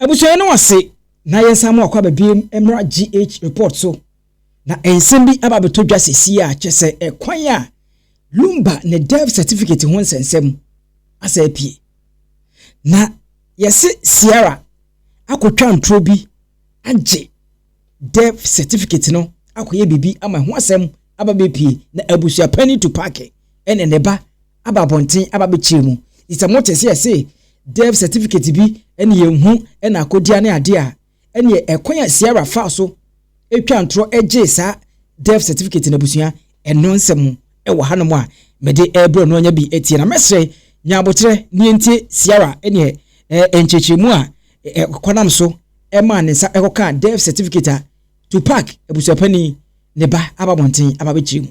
Abusua no wase na yensam akwa babiem emra GH report so na ensem bi aba betodwa sesi a kyese ekwan a LUMBA ne dev certificate ho nsensem asa apie na yesi Sierra akotwa ntro bi age dev certificate no akoye bibi ama ho asem aba bepie na abusua pani to park ene neba aba bonten aba bechimu isamotese yesi dev certificate bi ene yenhu ene akodia ne ade a ene ekwan a Sierra fa so etwa ntro age sa dev certificate na busua eno nsem ewo hanom a mede ebro no nya bi etie na mesre nyabotre ni entie Sierra ene enchechemu a konam so ema ne sa ekoka dev certificate to park ebusuapani ne ba ababonten ababechimu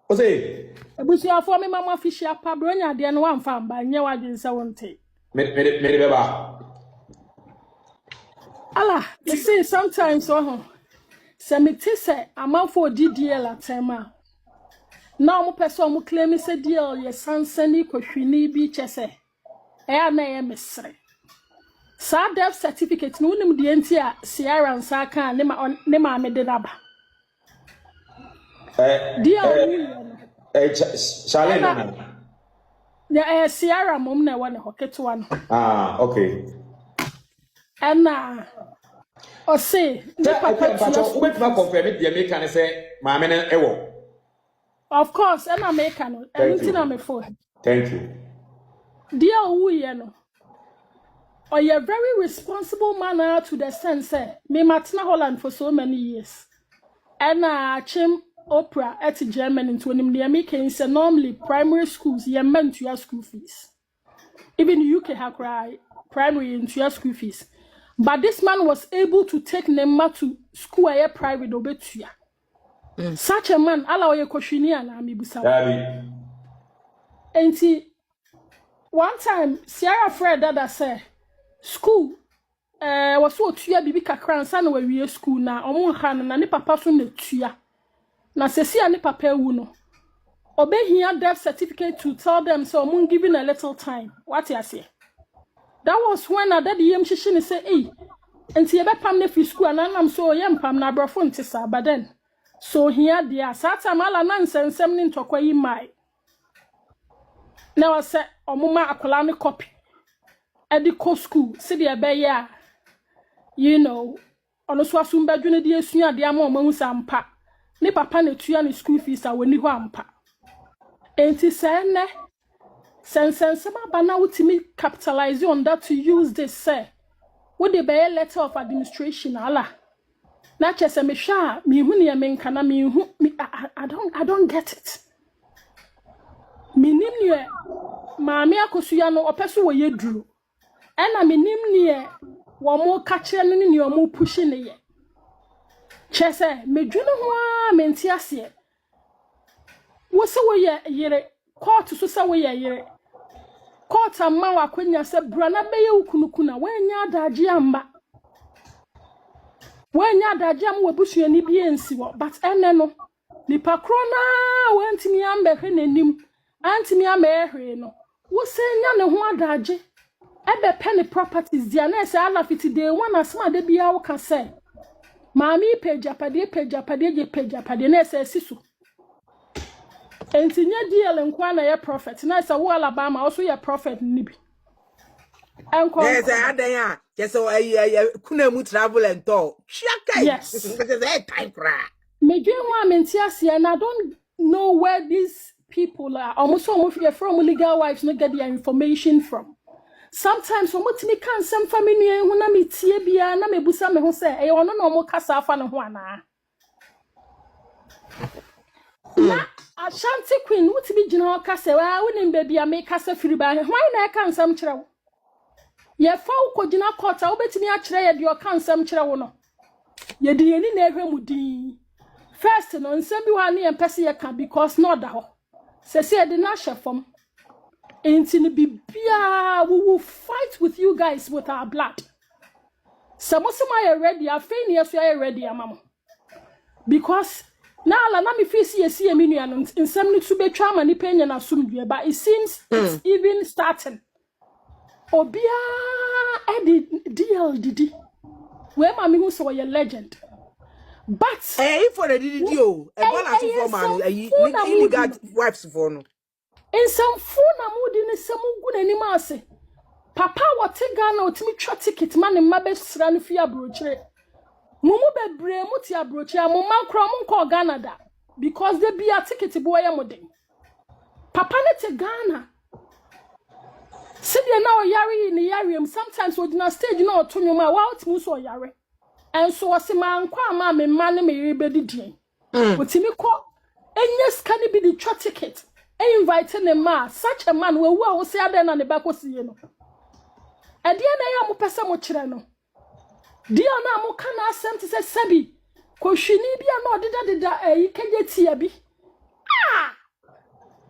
ose ebusuafo me mama official pabro nya de no wamfa mba nye wadwense wonte me beba ala you see sometimes se metise amafo DDL atema na mo person mo claim se DL ye sansani kohwini bi chese na ye mesre sa dev certificate no nim de enti a Sierra nsa kan ne ma me de naba Charlie na ya Sierra mom na wone hoketo no okay o say the papa we confirm the make can say ma me na ewo of course and America no anything na me for thank you dear who ye no or you're very responsible man to the sense me matna Holland for so many years and chim opera at Germany into him the American say normally primary schools you meant to your school fees even UK have primary into your school fees but this man was able to take Nema to school a private obetua such a man allow your koshini and amibusa enti one time Sierra Fred that say school was so tua bibi kakra nsa na wawie school na omo han na ne papa so na tua na sesi a ne papa wu no obehia death certificate to tell them so omo giving a little time what you say that was when that yem shishini say eh enti ye be pam na fi school na nam so yem pam na brofo ntisa but then so here dia sata mala na nsensem ni ntokwa yi mai na wa say omo ma akola ne copy edico school see the be you know ono so asumba dwene de esua de ama omo sampa ne papa na tua ne school fees a woni ho ampa enti say ne sensensema bana wutimi capitalize on that to use this say what the be letter of administration ala na chese me hwa me hu ne me nka na me hu I don't get it minim ne maami AKOSUA no opeso wo yeduru ena minim ne wo mo ka kire ne wo push ne ye chese medwunu ho a menti ase wo se wo ye yire court so se wo ye yire court amma wa kwanya se bra na be ye ukunukuna wanya adaje amba wanya adaje am wo busuani bi ensi wo but ene no nipa kro na wantimi ambe hwe nanim antimi amehwe no wo se nya ne ho adaje ebe penny properties dia na se ala fiti day one asma de bia wo ka se maami pejapade na se siso enti nya DL nkwa na ye prophet na se wo Alabama also ye prophet nibi enko yes adan a yes kuna mu travel and talk yes time cry me ho amenti ase and I don't know where these people are almost from legal wives no get their information from sometimes omotimi kan sem family hu na metie bia na mebusa me ho se e ono no mo kasa afa ne ho ana na Ashanti Queen wutimi gina o kasa wa wonim bia me kasa firi ba hwan na e kan sem kire wo ye fa wo gina court a wobetimi a kire ye de o kan sem kire wo no ye de yeni na ehwemu din first no nsem bi wa na ye pese ye ka because no da ho se se de na shefom enti bibia we will fight with you guys with our blood samosema you ready afeni yeso you ready amamo because na ala na me fisi yesi emi nua no nsem ni tu betwa ma ni penya na sumdue but it seems it's even starting obia edi DLDD we ma me hu so ye legend but for the DDO e bona to for man illegal wives for no in some phone amudi ne semu gu nani ma ase papa wote Ghana otimi twa ticket man ma be sra no fi abrochire mumu bebre mu ti abrochire mu ma kro mu nko Ghana da because they be a ticket boy amodin papa ne te Ghana Sidia na oyare ni yare sometimes we na stage na otonyo ma wa otimi so oyare and so wase man kwa ma me man me rebedi din otimi ko enye scan bi di twa ticket e invite ne ma such a man we wu a wo se ade na ne ba kosiye no ade na ya mo pese mo kire no dia na mo kana asem ti se sabi ko hwini bia na odeda yi keje tia bi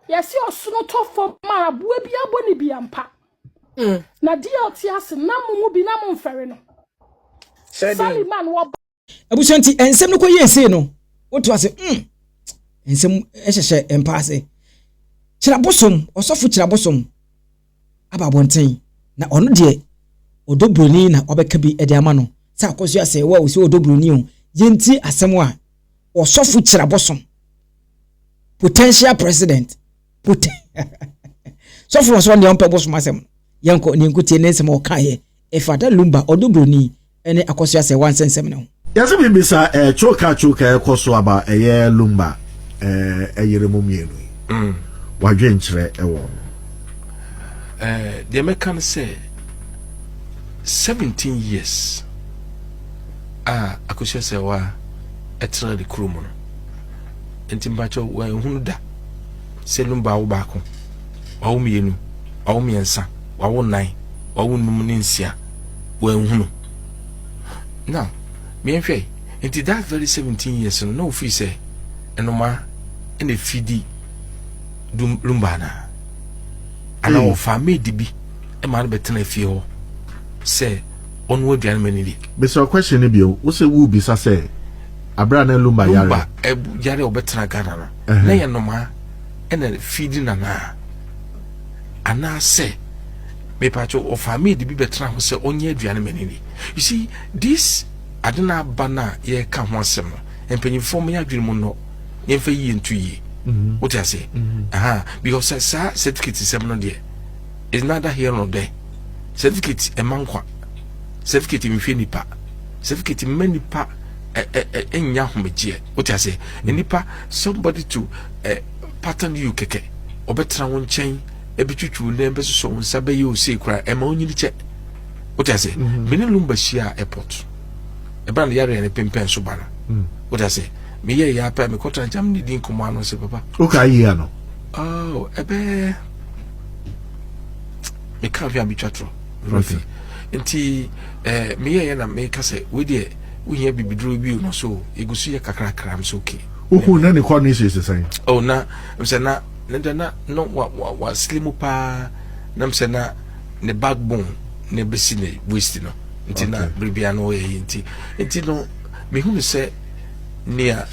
yesi osuno to for ma abua bia boni bia mpa na dia otiase na mumu bi na mo mfere no Saliman wo abusanti ensem no koye ese no woto ase ensem ehhehye empase Kirabosom Osofo Kirabosom ababonten na ono de ODO Bronii na obeka bi ede ama no sa AKOSUA SERWAA wo si ODO Bronii o yenti asem a Osofo Kirabosom potential president so for so ne onpe bosom asem yanko ne nkutie ne nsem o kae e fada LUMBA ODO Bronii ene AKOSUA SERWAA nsensem no yase bi bisa choka ekoso aba eye LUMBA eyere momienu wadwe nkyere ewo the American say 17 years AKOSUA SERWAA etra de krumo no entimbacho wa hunu da se LUMBA wo baako wa wo mienu wa wo miensa wa wo nan wa wo num ne nsia wa hunu now me nhwe into that very 17 years no free say enoma ene fidi LUMBA na ana o family dibi e ma betena fie ho say onwo aduan manili be so question e bio wo se wu bisa say abra na LUMBA yare obetena Ghana no na ye noma ene fidi na ana say me pacho o family dibi betena ho say onye aduan manili you see this adena bana ye ka ho asem no empanyifo me adwene mu no ye fa yi ntu yi what I say because sa certificate sem no there is neither here nor there certificate e mankwa certificate mi hwe nipa certificate manipa enya homeje what I say nipa somebody to pattern you keke obetra won chen ebitwitwu na embeso nsa be you say kra e ma onyini che what I say me LUMBA shia airport e ban yare ne pempen so bana what I say me ye ya pa me kotra jam ni din komo ano se papa okay ya no ebe me ka via mi chatro rofi nti me ye na me ka se we de we here bibidro bi no so egusu ye kakra kram so okay oku na ne kwa ni se say na mse na no wa slimu pa na mse na ne backbone ne besi ne waist no nti na bribia no ye nti no me hu se nia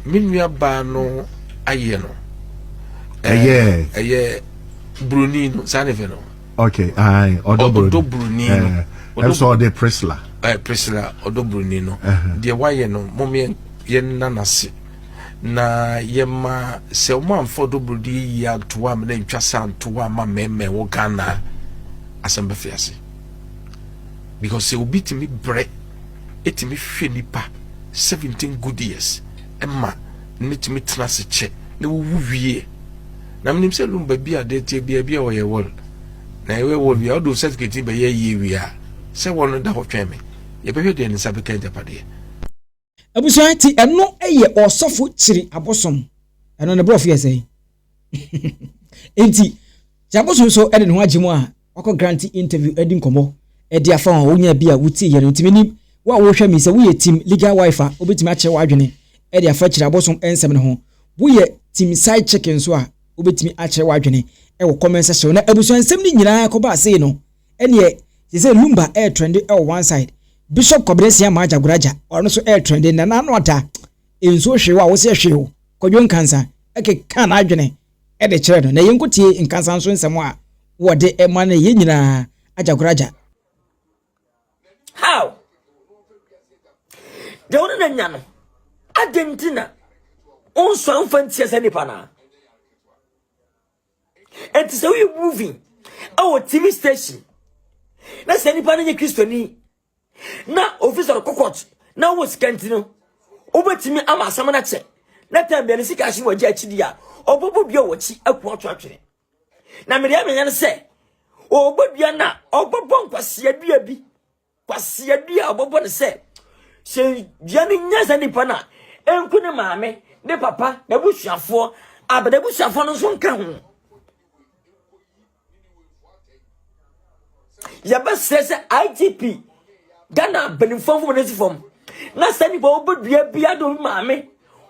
minua ba no aye no Bronii no sanefe no okay ODO Bronii no also the Prisla ODO Bronii no de waye no momye ye nanase na ye ma se man for ODO Bronii ya toa me na ntwa santoa ma meme wo Ghana asembe fiase because se obitimi bre etimi hwe nipa 17 good years emma nitimi trase che na wo wie na mnim se LUMBA bia de tie bia wo ye wol na ye wol bia do certificate be ye wia se won da ho tweme ye behwe de nsa be kan japade abusuanti eno eye Osofo KYIRI Abosom eno ne brof yesey enti Abosom so ede ne ho agimu a okọ grant interview edi nkomo edi afa ho onya bia wuti ye no ntimi wa wo hwa mi se wo ye team legal wife obetimi a kire wadwene e de afa KYIRI Abosom ensem ne ho wo ye team side chicken so a obetimi a kire wadwene e wo comment section na abuso ensem ni nyina ko ba sei no ene ye se LUMBA air trend e one side Bishop Kobresi ama Ajagrajah ono so air trend na na nota enso hwewa wo se hwewo kodwo kansa eke kan adwene e de kire no na yenkotie nkansa nso ensem a wo de e ma na ye nyina Ajagrajah. How? The one na nya no. Adentina. On so fancy as any pana. And so we moving our TV station. Na se nipa na Christiani. Na officer kokot. Na was kantino. Obetimi ama asam na che. Na tambe ne sika hye waje akidi a. Obobo bia wachi akuoto atwere. Na me dia menya ne se. Obodua na obobo nkwase dua bi. Kwase dua obobo ne se. Se dia ne nyaza nipa na enku ne maame ne papa na busuafo abada busuafo no so nka ho. Yaba sese IGP Ghana benifo fo ne sifom na sani bo obodua bia do maame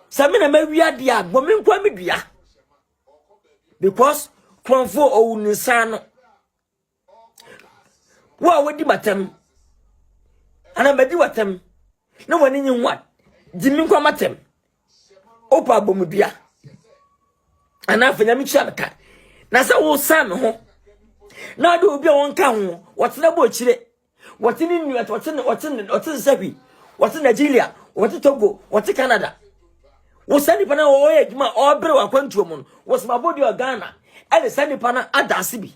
sami na mawia dia gbomi nkwa medua because konfo owunisan no wa wadi batam ana badi watam na wani nyinwa dimi nkwa matam opa bomudua ana afanya mi chiamka na sa wo san ho na do obi a wonka ho wotena bo chire wotini nu wotini sabi wotini Nigeria wotini Togo wotini Canada wo sani pana wo ye djuma obre wa kwantuo mu wo sma body o Ghana ele sani pana adase bi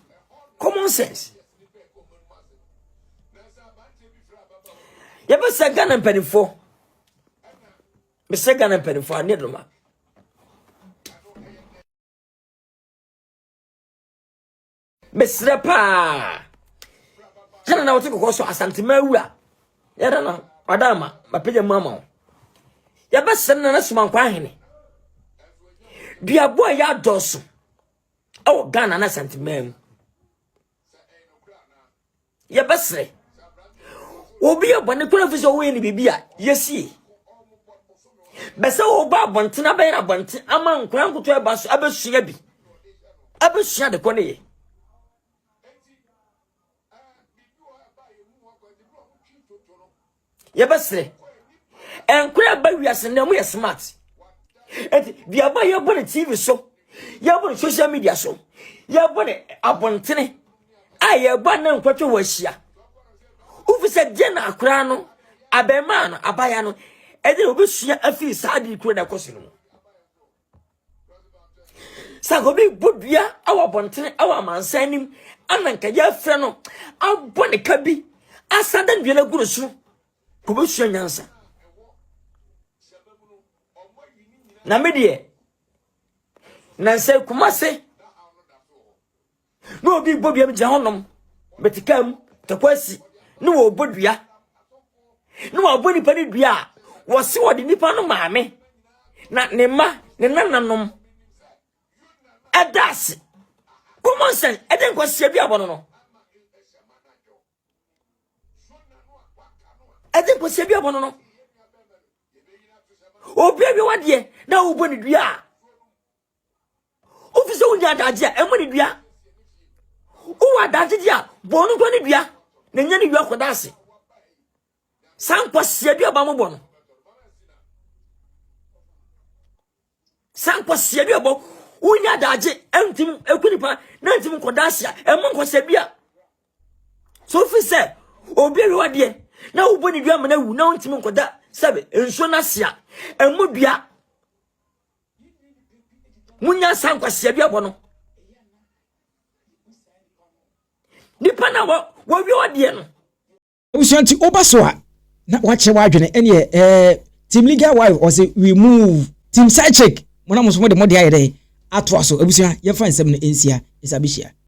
common sense ya besa Ghana mpanifo Mr. Ghana mpanifo anedoma Mr. Pa kana na wote kokoso asante mawura ya dana madama mapeja mama ya besa na suma kwa hene bia boy ya doso awo Ghana na asante mawu ya besa obi abone kura fiso we ni bibia yesi besa oba abontena be na bonte ama nkran kuto e baso abesua bi abesua de kone ye yebesre enkura ba wiase na mu ye smart eti bia ba ye bone TV so ye bone social media so ye bone abontene aye ba na nkwatwe wahia ufise de na akura no abema no abaya no ede obesua afiri saadi kuro na kosino sagobi bodua awa bontene awa mansanim ananka ya frɛ no abone kabi asada ndwela gurusu kubusua nyansa na medie nanse kumase no obi bobia mja honom betikam takwasi no wo bodua no wo boni pani dua wo se wo de nipa no maame na ne ma ne nananom adase common sense eden kwase bi abono no eden kwase bi abono no obi bi wade na wo boni dua ofise unya daje emo ni dua uwa daje dia bonu ko ni dua na nya ni dua ko dase san kwase bi abamo bono san kwase bi abo unya daje entim ekunipa na entim ko dase emo kwase bia so ofise obi bi wade na wo boni dua ma na wu na entim ko da sabe enso na sia emo dua munya san kwase bi abo no nipa na wo wi wade no usanti obasoa na wache wadwene ene team legal wife or say we move team side check mona muso mo de mo de ayede ato aso abusia ye fa nsem no ensia isabishia